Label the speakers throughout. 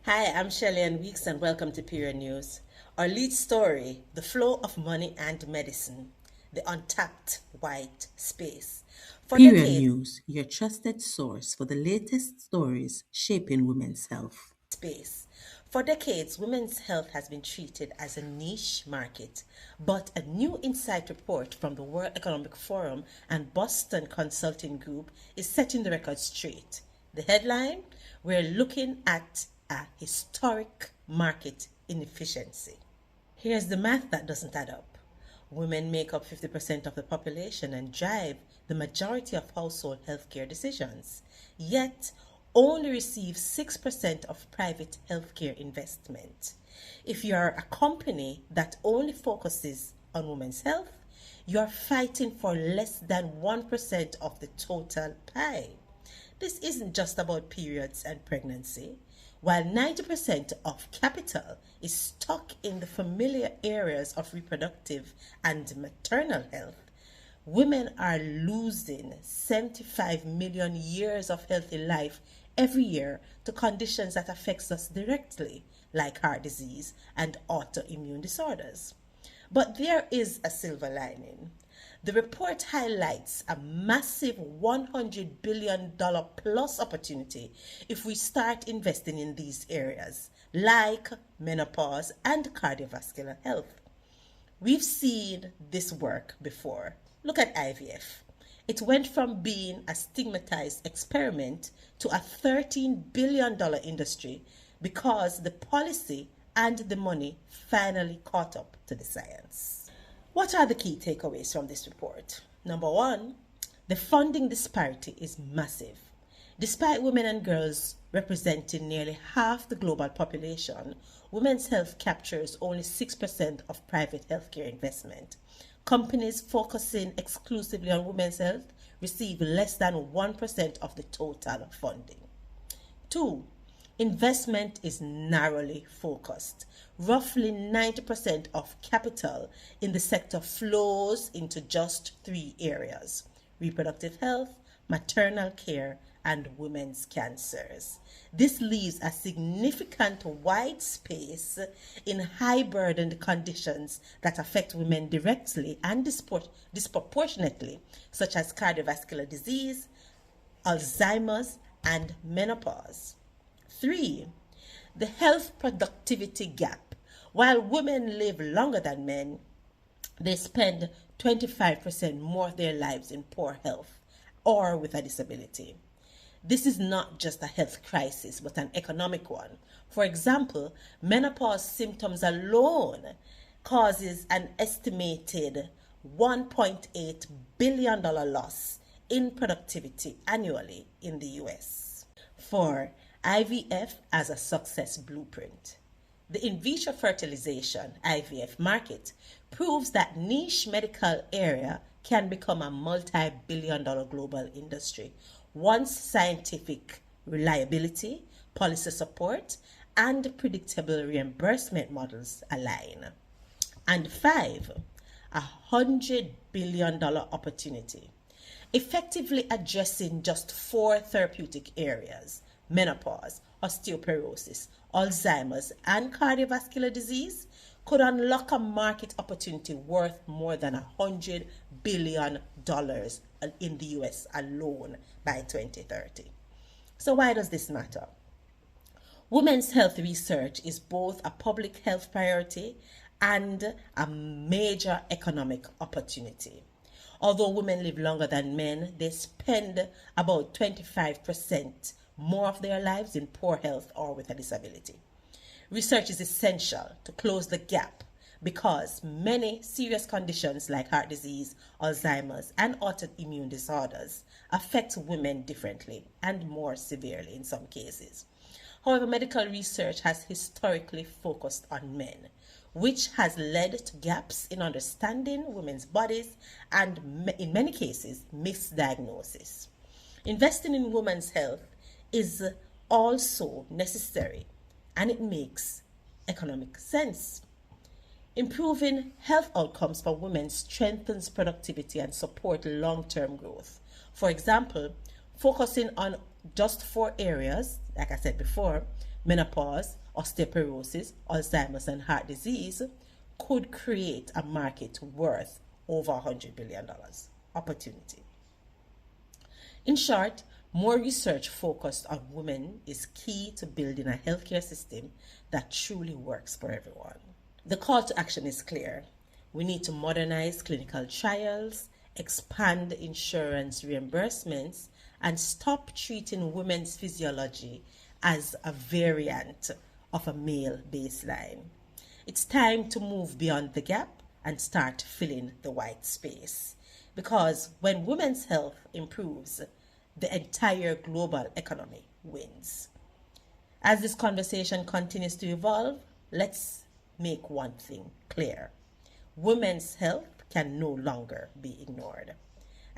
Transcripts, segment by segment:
Speaker 1: Hi, I'm Shelly-Ann Weeks and welcome to Period News. Our lead story, the flow of money and medicine, the untapped white space. For
Speaker 2: Period
Speaker 1: decades,
Speaker 2: News, your trusted source for the latest stories shaping women's health.
Speaker 1: space. For decades, women's health has been treated as a niche market, but a new insight report from the World Economic Forum and Boston Consulting Group is setting the record straight. The headline, we're looking at a historic market inefficiency. Here's the math that doesn't add up. Women make up 50% of the population and drive the majority of household healthcare decisions, yet only receive 6% of private healthcare investment. If you're a company that only focuses on women's health, you're fighting for less than 1% of the total pie. This isn't just about periods and pregnancy. While 90% of capital is stuck in the familiar areas of reproductive and maternal health, women are losing 75 million years of healthy life every year to conditions that affects us directly, like heart disease and autoimmune disorders. But there is a silver lining. The report highlights a massive $100 billion plus opportunity if we start investing in these areas, like menopause and cardiovascular health. We've seen this work before. Look at IVF. It went from being a stigmatized experiment to a $13 billion industry because the policy and the money finally caught up to the science. What are the key takeaways from this report? Number one, the funding disparity is massive. Despite women and girls representing nearly half the global population, women's health captures only 6% of private healthcare investment. Companies focusing exclusively on women's health receive less than 1% of the total funding. Two, investment is narrowly focused. Roughly 90% of capital in the sector flows into just three areas: reproductive health, maternal care, and women's cancers. This leaves a significant white space in high burdened conditions that affect women directly and disproportionately, such as cardiovascular disease, Alzheimer's, and menopause. Three, the health productivity gap. While women live longer than men, they spend 25% more of their lives in poor health or with a disability. This is not just a health crisis, but an economic one. For example, menopause symptoms alone causes an estimated $1.8 billion loss in productivity annually in the US. 4. IVF as a success blueprint. The in vitro fertilization (IVF) market proves that niche medical area can become a multi-billion-dollar global industry once scientific reliability, policy support, and predictable reimbursement models align. And 5, $100 billion opportunity. Effectively addressing just four therapeutic areas: menopause, osteoporosis, Alzheimer's, and cardiovascular disease could unlock a market opportunity worth more than $100 billion in the US alone by 2030. So, why does this matter? Women's health research is both a public health priority and a major economic opportunity. Although women live longer than men, they spend about 25% more of their lives in poor health or with a disability. Research is essential to close the gap because many serious conditions like heart disease, Alzheimer's, and autoimmune disorders affect women differently and more severely in some cases. However, medical research has historically focused on men, which has led to gaps in understanding women's bodies and, in many cases, misdiagnosis. Investing in women's health is also necessary, and it makes economic sense. Improving health outcomes for women strengthens productivity and support long-term growth. For example, focusing on just four areas, like I said before: menopause, osteoporosis, Alzheimer's, and heart disease could create a market worth over $100 billion opportunity. In short, more research focused on women is key to building a healthcare system that truly works for everyone. The call to action is clear. We need to modernize clinical trials, expand insurance reimbursements, and stop treating women's physiology as a variant of a male baseline. It's time to move beyond the gap and start filling the white space. Because when women's health improves, the entire global economy wins. As this conversation continues to evolve, let's make one thing clear. Women's health can no longer be ignored.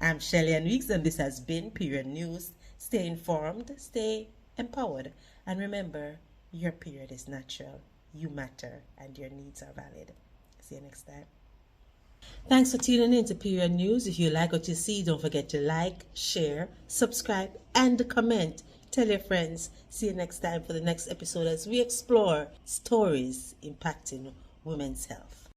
Speaker 1: I'm Shelly-Ann, and this has been Period News. Stay informed, stay empowered, and remember, your period is natural, you matter, and your needs are valid. See you next time. Thanks for tuning in to Period News. If you like what you see, don't forget to like, share, subscribe, and comment. Tell your friends. See you next time for the next episode as we explore stories impacting women's health.